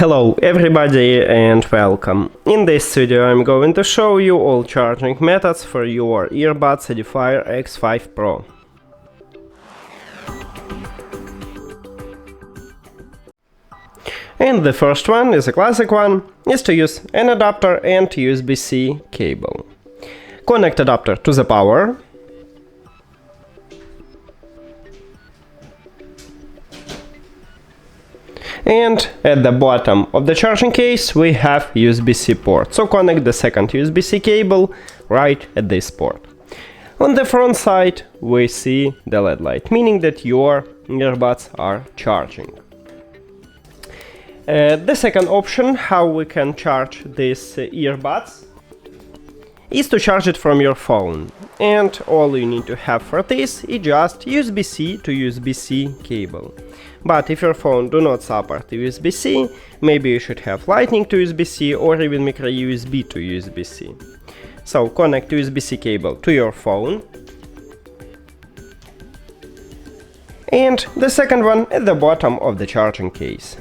Hello everybody and welcome. In this video I'm going to show you all charging methods for your earbuds EDIFIER X5 Pro. And the first one is a classic one, is to use an adapter and USB-C cable. Connect adapter to the power. And at the bottom of the charging case we have USB-C port, so connect the second USB-C cable right at this port. On the front side we see the LED light, meaning that your earbuds are charging. The second option how we can charge these earbuds is to charge it from your phone, and all you need to have for this is just USB-C to USB-C cable. But if your phone do not support USB-C, maybe you should have Lightning to USB-C or even micro USB to USB-C. So connect USB-C cable to your phone. And the second one at the bottom of the charging case.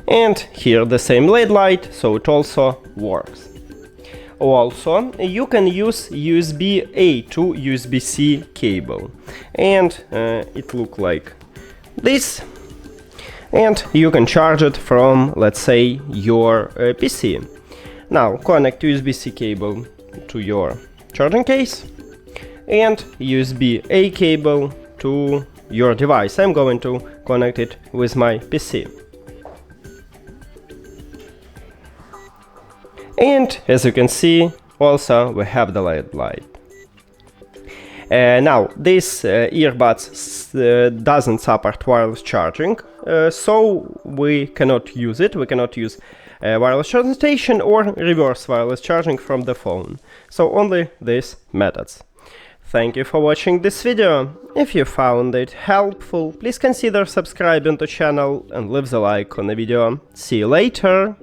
And here the same LED light, so it also works. Also, you can use USB-A to USB-C cable, and it looks like this, and you can charge it from, let's say, your PC. Now connect USB-C cable to your charging case and USB-A cable to your device. I'm going to connect it with my PC. And as you can see, also we have the LED light. Now, this earbuds doesn't support wireless charging, so we cannot use it. We cannot use a wireless charging station or reverse wireless charging from the phone. So only these methods. Thank you for watching this video. If you found it helpful, please consider subscribing to the channel and leave the like on the video. See you later!